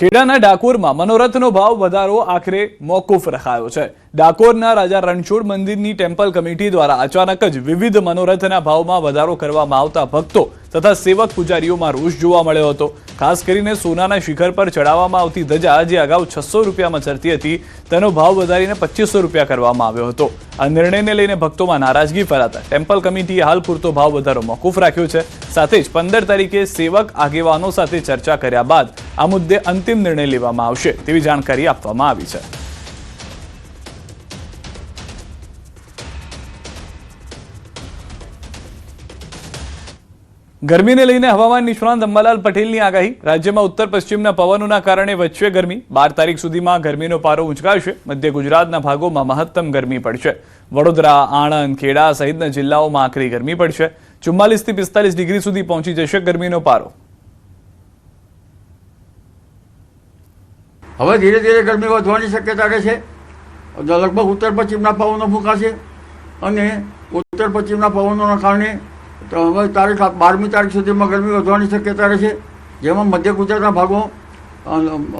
ખેડાના ડાકોરમાં મનોરથનો ભાવ વધારો આખરે મોકૂફ રખાયો છે। ડાકોરના રાજા રણછોડ મંદિરની ટેમ્પલ કમિટી દ્વારા અચાનક જ વિવિધ મનોરથના ભાવમાં વધારો કરવામાં આવતા ભક્તો તથા સેવક પૂજારીઓમાં રોષ જોવા મળ્યો હતો। ખાસ કરીને સોનાના શિખર પર ચડાવવામાં આવતી ધજા જે અગાઉ 600 રૂપિયામાં ચડતી હતી તેનો ભાવ વધારીને 2500 રૂપિયા કરવામાં આવ્યો હતો। આ નિર્ણયને લઈને ભક્તોમાં નારાજગી ફેલાતા ટેમ્પલ કમિટીએ હાલ પૂરતો ભાવ વધારો મોકૂફ રાખ્યો છે। સાથે જ 15 તારીખે સેવક આગેવાનો સાથે ચર્ચા કર્યા બાદ આ મુદ્દે અંતિમ નિર્ણય લેવામાં આવશે તેવી જાણકારી આપવામાં આવી છે। ગરમીને લઈને હવામાન નિષ્ણાંત અંબાલાલ પટેલની આગાહી। રાજ્યમાં ઉત્તર પશ્ચિમના પવનોના કારણે વધશે ગરમી। 12 તારીખ સુધીમાં ગરમીનો પારો ઊંચકાશે। મધ્ય ગુજરાતના ભાગોમાં મહત્તમ ગરમી પડશે। વડોદરા, આણંદ, ખેડા સહિતના જિલ્લાઓમાં આકરી ગરમી પડશે। 44 થી 45 ડિગ્રી સુધી પહોંચી જશે ગરમીનો પારો। હવે ધીરે ધીરે ગરમી વધવાની શક્યતા રહેશે। લગભગ ઉત્તર પશ્ચિમના પવનો ફૂંકાશે અને ઉત્તર પશ્ચિમના પવનોના કારણે હવે તારીખ 12મી તારીખ સુધીમાં ગરમી વધવાની શક્યતા રહેશે। જેમાં મધ્ય ગુજરાતના ભાગો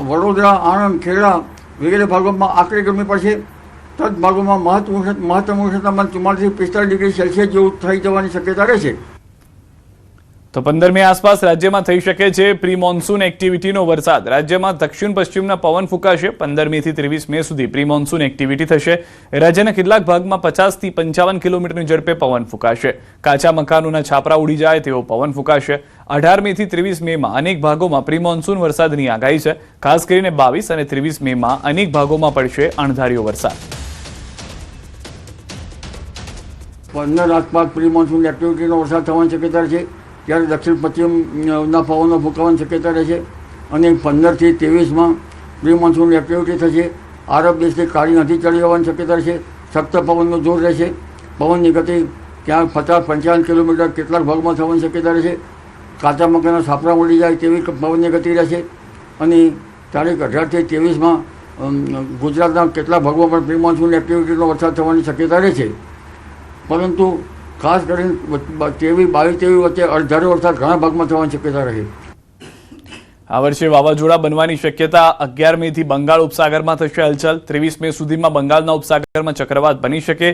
વડોદરા, આણંદ, ખેડા વગેરે ભાગોમાં આકરી ગરમી પડશે। તદ ભાગોમાં મહત્તમ ઉષ્ણતામાન 44 થી 45 ડિગ્રી સેલ્સિયસ જેવું થઈ જવાની શક્યતા રહેશે। તો 15મી આસપાસ રાજ્યમાં થઈ શકે છે પ્રી મોન્સૂન એક્ટિવિટીનો વરસાદ। રાજ્યમાં દક્ષિણ પશ્ચિમના પવન ફૂંકાશે। 15મી થી 23 મે સુધી પ્રી મોન્સૂન એક્ટિવિટી થશે। રાજ્યના કેટલાક ભાગમાં 50 થી 55 કિલોમીટરની ઝડપે પવન ફૂંકાશે। કાચા મકાનોના છાપરા ઉડી જાય તેવો પવન ફૂંકાશે। 18મી થી 23 મેમાં અનેક ભાગોમાં પ્રી મોન્સૂન વરસાદની આગાહી છે। ખાસ કરીને 22 અને 23 મેમાં અનેક ભાગોમાં પડશે અણધાર્યો વરસાદ। 15 આસપાસ પ્રી મોન્સૂન એક્ટિવિટીનો વરસાદ થવાની શક્યતા છે। ત્યારે દક્ષિણ પશ્ચિમના પવનો ફૂંકાવાની શક્યતા રહેશે અને 15 થી 23માં પ્રી મોન્સૂન એક્ટિવિટી થશે। આરબ દેશથી કાળી નદી ચડી જવાની શક્યતા રહેશે। સખ્ત પવનનું જોર રહેશે। પવનની ગતિ ક્યાંક 50-55 કિલોમીટર કેટલાક ભાગમાં થવાની શક્યતા રહેશે। કાચા મકાનના છાપરા ઉડી જાય તેવી પવનની ગતિ રહેશે અને તારીખ 18 થી 23માં ગુજરાતના કેટલાક ભાગોમાં પણ પ્રી મોન્સૂન એક્ટિવિટીનો વરસાદ થવાની શક્યતા રહેશે। પરંતુ ખાસ કરીને 22-23 વચ્ચે અણધાર્યો વરસાદ ઘણા ભાગમાં થવાની શક્યતા રહે। આ વર્ષે વાવાઝોડા બનવાની શક્યતા। 11 મે થી બંગાળ ઉપસાગરમાં થશે હલચલ। 23 મે સુધીમાં બંગાળના ઉપસાગરમાં ચક્રવાત બની શકે।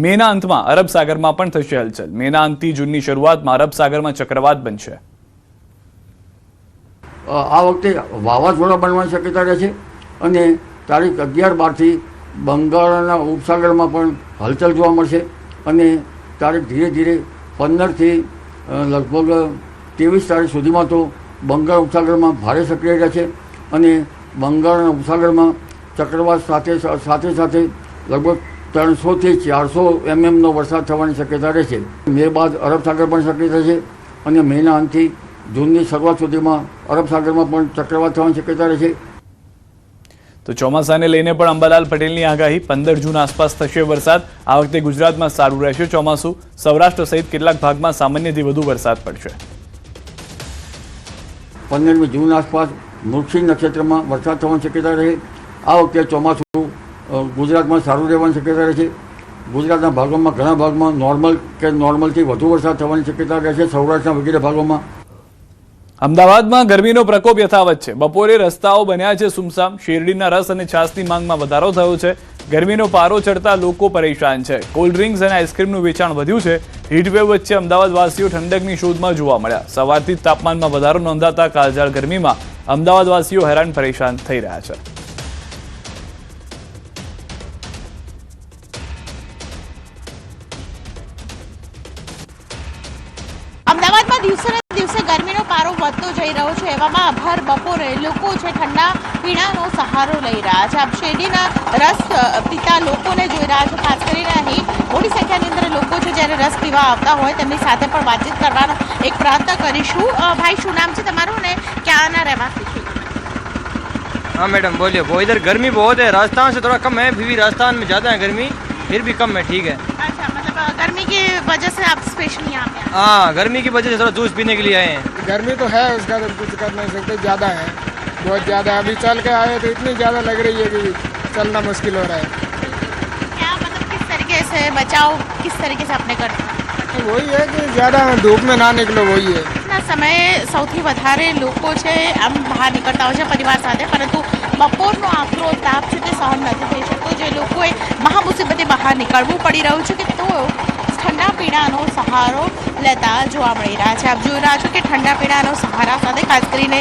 મેના અંતમાં અરબ સાગરમાં પણ થશે હલચલ। મેના અંતથી જૂનની શરૂઆતમાં અરબ સાગરમાં ચક્રવાત બનશે। આ વખતે વાવાઝોડા બનવાની શક્યતા રહેશે અને તારીખ 11-12 થી બંગાળના ઉપસાગરમાં પણ હલચલ જોવા મળશે અને તારીખ ધીરે ધીરે 15 થી લગભગ 23 તારીખ સુધીમાં તો બંગાળ ઉપસાગરમાં ભારે સક્રિય રહેશે અને બંગાળના ઉપસાગરમાં ચક્રવાત સાથે લગભગ 300 થી 400 mm વરસાદ થવાની શક્યતા રહેશે। મે બાદ અરબ સાગર પણ સક્રિય થશે અને મેના અંતથી જૂનની શરૂઆત સુધીમાં અરબ સાગરમાં પણ ચક્રવાત થવાની શક્યતા રહેશે। તો ચોમાસાને લઈને પણ અંબાલાલ પટેલની આગાહી। 15 જૂન આસપાસ થશે વરસાદ। આ વખતે ગુજરાતમાં સારું રહેશે ચોમાસું। સૌરાષ્ટ્ર સહિત કેટલાક ભાગમાં સામાન્યથી વધુ વરસાદ પડશે। 15મી જૂન આસપાસ મૃગશિર નક્ષત્રમાં વરસાદ થવાની શક્યતા રહે। આ વખતે ચોમાસું ગુજરાતમાં સારું રહેવાની શક્યતા રહેશે। ગુજરાતના ભાગોમાં ઘણા ભાગમાં નોર્મલથી વધુ વરસાદ થવાની શક્યતા રહેશે। સૌરાષ્ટ્રના વગેરે ભાગોમાં અમદાવાદમાં ગરમીનો પ્રકોપ યથાવત છે। બપોરે રસ્તાઓ બન્યા છે સુમસામ। શેરડીના રસ અને છાશની માંગમાં વધારો થયો છે। ગરમીનો પારો ચડતા લોકો પરેશાન છે। કોલ્ડ ડ્રિંક્સ અને આઈસ્ક્રીમનું વેચાણ વધ્યું છે। હીટવેવ વચ્ચે અમદાવાદવાસીઓ ઠંડકની શોધમાં જોવા મળ્યા। સવારથી જ તાપમાનમાં વધારો નોંધાતા કાળઝાળ ગરમીમાં અમદાવાદવાસીઓ હેરાન પરેશાન થઈ રહ્યા છે। અમદાવાદમાં દિવસે ગરમીનો પારો વધતો જઈ રહ્યો છે। એવામાં ભર બપોરે લોકો છે ઠંડા પીણાનો સહારો લઈ રહ્યા છે। આપ શેરડીના રસ પીતા લોકોને જોઈ રહ્યા છો। ખાસ કરીને અહીં મોટી સંખ્યાની અંદર લોકો છે જ્યારે રસ પીવા આવતા હોય તેમની સાથે પણ વાતચીત કરવાનો એક પ્રયત્ન કરીશું। ભાઈ શું નામ છે તમારું ને ક્યાંના રહેવાસી છો? हाँ मैडम बोलिए। वो इधर गर्मी बहुत है, राजस्थान से थोड़ा कम है, फिर भी राजस्थान में ज़्यादा है गर्मी, फिर भी कम है, ठीक है। अच्छा, मतलब गर्मी की वजह से आप स्पेशली यहाँ पे? हाँ, गर्मी की वजह से थोड़ा जूस पीने के लिए आए हैं। गर्मी तो है, उसका तो कुछ कर नहीं सकते, ज़्यादा है, बहुत ज़्यादा। अभी चल के आए तो इतनी ज़्यादा लग रही है कि चलना मुश्किल हो रहा है। क्या मतलब किस तरीके से बचाव किस तरीके से अपने करते हैं? वही है कि ज़्यादा धूप में ना निकलो, वही है। દિવસના સમયે સૌથી વધારે લોકો છે આમ બહાર નીકળતા હોય છે પરિવાર સાથે, પરંતુ બપોરનો આકરો તાપ છે તે સહન નથી થઈ શકતો. જે લોકોએ મહામુસીબતે બહાર નીકળવું પડી રહ્યું છે કે તો ઠંડા પીણાનો સહારો લેતા જોવા મળી રહ્યા છે. આપ જોઈ રહ્યા છો કે ઠંડા પીણાનો સહારા સાથે ખાસ કરીને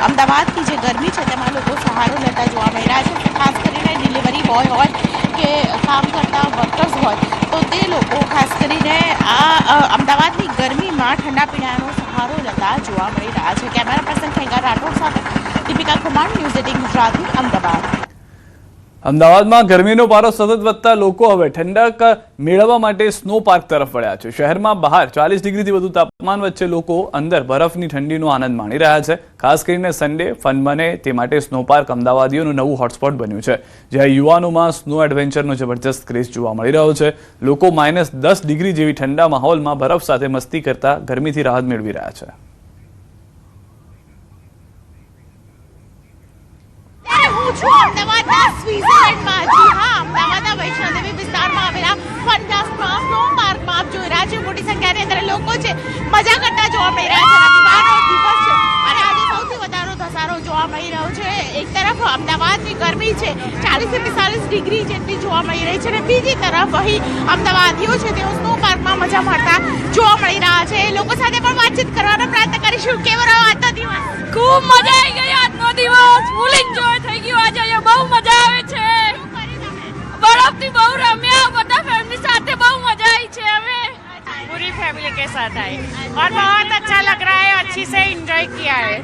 અમદાવાદની જે ગરમી છે તેમાં લોકો સહારો લેતા જોવા મળી રહ્યા છે. ખાસ કરીને ડિલિવરી બોય હોય કે કામ કરતા વર્કર્સ હોય તો તે લોકો ખાસ કરીને આ અમદાવાદની ગરમીમાં ઠંડા પીણાનો સહારો લેતા જોવા મળી રહ્યા છે. કેમેરા પર્સન ખેંગા રાઠોડ સાથે દીપિકા કુમાર, ન્યૂઝ 18 ગુજરાતી, અમદાવાદ. અમદાવાદમાં ગરમીનો પારો સતત વધતા લોકો હવે ઠંડક મેળવવા માટે સ્નો પાર્ક તરફ વળ્યા છે. શહેરમાં બહાર 40 ડિગ્રીથી વધુ તાપમાન વચ્ચે લોકો અંદર બરફની ઠંડીનો આનંદ માણી રહ્યા છે. ખાસ કરીને સન્ડે ફન બને તે માટે સ્નો પાર્ક અમદાવાદીઓનું નવું હોટસ્પોટ બન્યું છે, જ્યાં યુવાનોમાં સ્નો એડવેન્ચરનો જબરજસ્ત ક્રેઝ જોવા મળી રહ્યો છે. લોકો -10 ડિગ્રી જેવી ઠંડા માહોલમાં બરફ સાથે મસ્તી કરતા ગરમીથી રાહત મેળવી રહ્યા છે. અમદાવાદના સ્વિટ્ઝરલેન્ડમાં, જી હા, અમદાવાદના વૈષ્ણોદેવી વિસ્તારમાં આવેલા ફનટાસ્ટમાં સ્નો પાર્કમાં આપ જોઈ રહ્યા છો મોટી સંખ્યાની અંદર લોકો છે મજા કરતા જોવા મળી રહ્યા છે. રવિવારનો દિવસ છે અને આજે સૌથી વધારે ધસારો જોવા મળી રહ્યો છે. એક તરફ અમદાવાદની ગરમી છે 40 થી 45 ડિગ્રી જેટલી જોવા મળી રહી છે અને બીજી તરફ અહીં અમદાવાદીઓ છે તેઓ સ્નો પાર્કમાં મજા માણતા જોવા મળી રહ્યા છે. લોકો સાથે પણ વાતચીત કરવાનો પ્રયત્ન કરીશું. કેવો રહ્યો આજનો દિવસ? ખૂબ મજા આવી ગઈ. આજનો દિવસ ફૂલ એન્જોય થઈ ગયો. આજે અહીંયા બહુ મજા આવે છે. बर्फ बहू रम्या, बता फैमिली साथ बहुत मजा आई है. हमें पूरी फैमिली के साथ आए और बहुत अच्छा लग रहा है. अच्छी से एंजॉय किया है.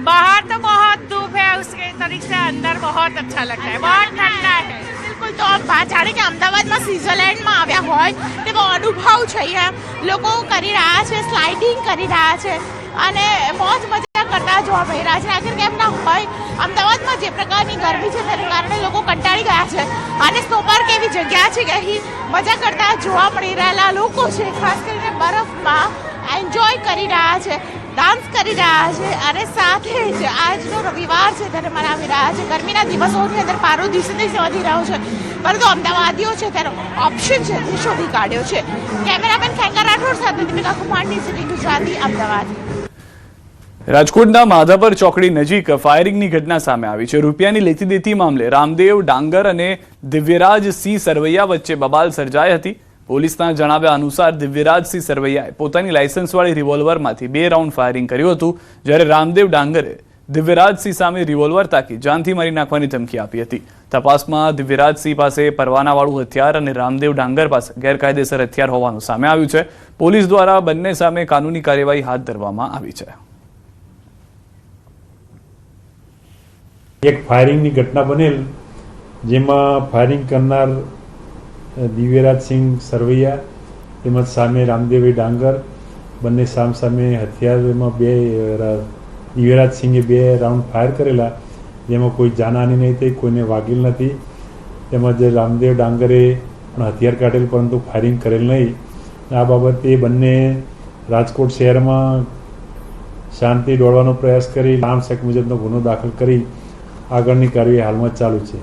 बाहर तो बहुत धूप है, उसके तरीके से अंदर बहुत अच्छा लगता है. बहुत ठंडा है. બિલકુલ. તો જાણે કે અમદાવાદમાં સ્વિટ્ઝરલેન્ડમાં આવ્યા હોય તેવો અનુભવ છે. અહીંયા લોકો કરી રહ્યા છે, સ્લાઇડિંગ કરી રહ્યા છે અને મોજ મજા કરતા જોવા મળી રહ્યા છે. આખિર કેમ ના હોય, અમદાવાદમાં જે પ્રકારની ગરમી છે તેના કારણે લોકો કંટાળી ગયા છે અને સ્નો પાર્ક એવી જગ્યા છે કે અહીં મજા કરતા જોવા મળી રહેલા લોકો છે ખાસ કરીને બરફમાં એન્જોય કરી રહ્યા છે, ડાન્સ કરી રહ્યા છે અને સાથે જ આજનો રવિવાર છે તેને મનાવી રહ્યા છે. ગરમીના દિવસોની અંદર પારો દિવસે દિવસે વધી રહ્યો છે, પરંતુ અમદાવાદીઓ છે તેનો ઓપ્શન છે તે શોધી કાઢ્યો છે. કેમેરામેન ખેંગા રાઠોડ સાથે દીપિકા કુમારની સિટી ગુજરાતી, અમદાવાદ. રાજકોટના માધાપર ચોકડી નજીક ફાયરિંગની ઘટના સામે આવી છે. રૂપિયાની લેતી દેતી મામલે રામદેવ ડાંગર અને દિવ્યરાજસિંહ સરવૈયા વચ્ચે બબાલ સર્જાઈ હતી. પોલીસના જણાવ્યા અનુસાર દિવ્યરાજસિંહ સરવૈયાએ પોતાની લાયસન્સવાળી રિવોલ્વરમાંથી 2 રાઉન્ડ ફાયરિંગ કર્યું હતું, જ્યારે રામદેવ ડાંગરે દિવ્યરાજસિંહ સામે રિવોલ્વર તાકી જાનથી મારી નાખવાની ધમકી આપી હતી. તપાસમાં દિવ્યરાજસિંહ પાસે પરવાનાવાળું હથિયાર અને રામદેવ ડાંગર પાસે ગેરકાયદેસર હથિયાર હોવાનું સામે આવ્યું છે. પોલીસ દ્વારા બંને સામે કાનૂની કાર્યવાહી હાથ ધરવામાં આવી છે. એક ફાયરિંગની ઘટના બનેલ, જેમાં ફાયરિંગ કરનાર દિવ્યરાજસિંહ સરવૈયા તેમજ સામે રામદેવી ડાંગર બંને સામે હથિયારમાં દિવ્યરાજસિંહે 2 રાઉન્ડ ફાયર કરેલા, જેમાં કોઈ જાનહાની નહીં થઈ, કોઈને વાગેલ નથી. તેમજ રામદેવ ડાંગરે પણ હથિયાર કાઢેલ પરંતુ ફાયરિંગ કરેલ નહીં. આ બાબતે બંને રાજકોટ શહેરમાં શાંતિ દોડવાનો પ્રયાસ કરી આર્મ્સ એક્ટ મુજબનો ગુનો દાખલ કરી આગળની કાર્યવાહી હાલમાં ચાલુ છે.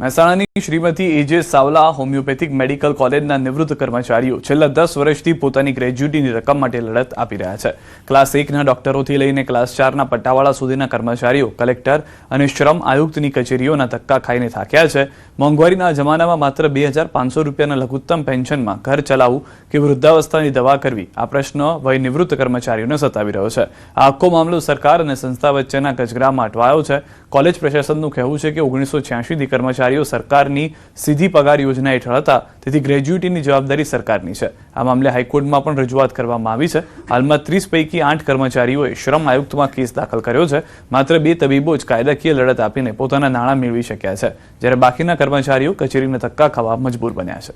મહેસાણાની શ્રીમતી એજે સાવલા હોમિયોપેથિક મેડિકલ કોલેજના નિવૃત્ત કર્મચારીઓ છેલ્લા 10 વર્ષથી પોતાની ગ્રેજ્યુટીની રકમ માટે લડત આપી રહ્યા છે. ક્લાસ 1ના ડોક્ટરોથી લઈને ક્લાસ 4ના પટ્ટાવાળા સુધીના કર્મચારીઓ કલેક્ટર અને શ્રમ આયુક્તની કચેરીઓના ધક્કા ખાઈને થાક્યા છે. મોંઘવારીના જમાનામાં માત્ર 2,500 રૂપિયાના લઘુત્તમ પેન્શનમાં ઘર ચલાવવું કે વૃદ્ધાવસ્થાની દવા કરવી, આ પ્રશ્ન વય નિવૃત્ત કર્મચારીઓને સતાવી રહ્યો છે. આ આખો મામલો સરકાર અને સંસ્થા વચ્ચેના કચગરામાં અટવાયો છે. કોલેજ પ્રશાસનનું કહેવું છે કે 1986થી કર્મચારીઓ સરકારની સીધી પગાર યોજના હેઠળ હતા, તેથી ગ્રેજ્યુટીની જવાબદારી સરકારની છે. આ મામલે હાઈકોર્ટમાં પણ રજૂઆત કરવામાં આવી છે. હાલમાં 30 પૈકી 8 કર્મચારીઓએ શ્રમ આયુક્તમાં કેસ દાખલ કર્યો છે. માત્ર 2 તબીબો જ કાયદાકીય લડત આપીને પોતાના નાણાં મેળવી શક્યા છે, જ્યારે બાકીના કર્મચારીઓ કચેરીના ધક્કા ખાવા મજબૂર બન્યા છે.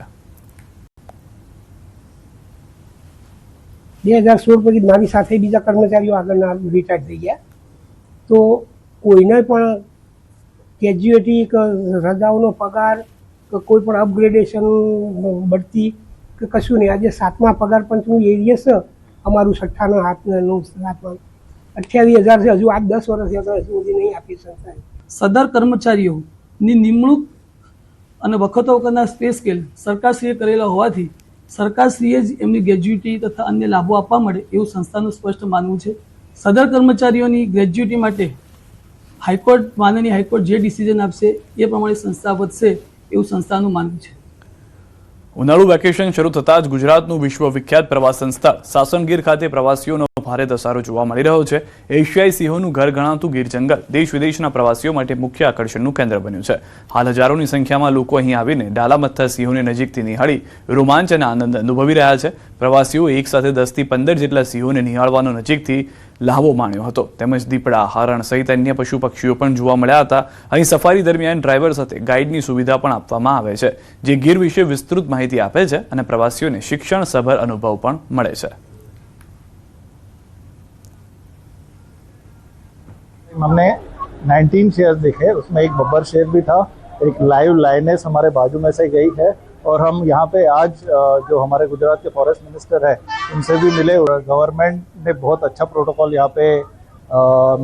2016 પછી મારી સાથે બીજા કર્મચારીઓ આગળના રિટાયર થઈ ગયા, તો કોઈને પણ ગ્રેજ્યુએટી કે રજાઓનો પગાર કે કોઈ પણ અપગ્રેડેશન બઢતી કે કશું નહીં. આજે 7મા પગાર પંચનું એરિયસ અમારું 6ઠ્ઠાના હાથનું 28,000 છે. હજુ આ 10 વર્ષ હજુ સુધી નહીં આપી સંસ્થાએ. સદર કર્મચારીઓની નિમણૂક અને વખતો વખતના પે સ્કેલ સરકારશ્રીએ કરેલા હોવાથી સરકારશ્રીએ જ એમની ગ્રેજ્યુટી તથા અન્ય લાભો આપવા મળે એવું સંસ્થાનું સ્પષ્ટ માનવું છે. સદર કર્મચારીઓની ગ્રેજ્યુટી માટે હાઈકોર્ટ માનનીય હાઈકોર્ટ જે ડિસિઝન આપશે એ પ્રમાણે સંસ્થા વધશે એવું સંસ્થાનું માનવું છે. ઉનાળુ વેકેશન શરૂ થતાં જ ગુજરાતનું વિશ્વવિખ્યાત પ્રવાસન સ્થળ સાસણ ગીર ખાતે પ્રવાસીઓનો ભારે ધસારો જોવા મળી રહ્યો છે. એશિયાઈ સિંહોનું ઘર ગણાતું ગીર જંગલ દેશ વિદેશના પ્રવાસીઓ માટે મુખ્ય આકર્ષણનું કેન્દ્ર બન્યું છે. હાલ હજારોની સંખ્યામાં લોકો અહીં આવીને ડાલામથ્થા સિંહોને નજીકથી નિહાળી રોમાંચ અને આનંદ અનુભવી રહ્યા છે. પ્રવાસીઓ એક સાથે 10 થી 15 જેટલા સિંહોને નિહાળવાનો નજીકથી લાહવો માણ્યો હતો. તેમજ દીપડા, હરણ સહિત અન્ય પશુ પક્ષીઓ પણ જોવા મળ્યા હતા. અહીં સફારી દરમિયાન ડ્રાઈવર સાથે ગાઈડની સુવિધા પણ આપવામાં આવે છે, જે ગીર વિશે વિસ્તૃત માહિતી આપે છે અને પ્રવાસીઓને શિક્ષણસભર અનુભવ પણ મળે છે. हमने 19 शेर देखे, उसमें एक बब्बर शेर भी था, एक लाइव लाइनेस हमारे बाजू में से गई है और हम यहाँ पे आज जो हमारे गुजरात के फॉरेस्ट मिनिस्टर है उनसे भी मिले. गवर्नमेंट ने बहुत अच्छा प्रोटोकॉल यहाँ पे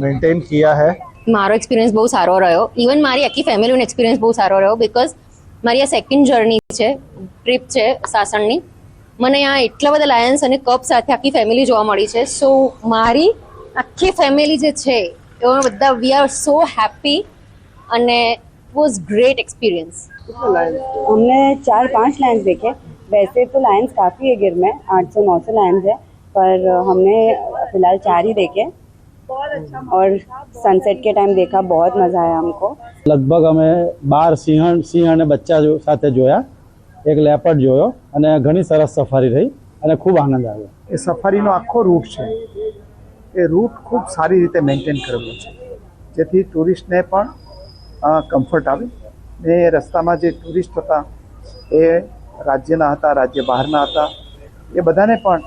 मेंटेन किया है. મારો એક્સપિરિયન્સ બહુ સારો રહ્યો. ઇવન મારી આખી ફેમિલીનો એક્સપિરિયન્સ બહુ સારો રહ્યો બીકોઝ મારી આ સેકન્ડ જર્ની છે, ટ્રીપ છે સાસણની. મને અહીંયા એટલા બધા લાયન્સ અને કપ સાથે આખી ફેમિલી જોવા મળી છે. સો મારી આખી ફેમિલી જે છે એમાં બધા વી આર સો હેપી અને વોઝ ગ્રેટ एक्सपीरियंस. हमने 4-5 लायंस देखे. वैसे तो लायंस काफ़ी है गिर में, 800-900 लायंस है, पर हमने फिलहाल 4 ही देखे और सनसेट के टाइम देखा. बहुत मज़ा आया हमको. લગભગ અમે 12 સિંહ અને બચ્ચા સાથે જોયા, એક લેપર્ડ જોયો અને ઘણી સરસ સફારી રહી અને ખૂબ આનંદ આવ્યો. એ સફારીનો આખો રૂટ છે, એ રૂટ ખૂબ સારી રીતે મેન્ટેન કરેલો છે, જેથી ટુરિસ્ટને પણ કમ્ફર્ટ આવે. ને રસ્તામાં જે ટુરિસ્ટ હતા એ રાજ્યના હતા, રાજ્ય બહારના હતા, એ બધાને પણ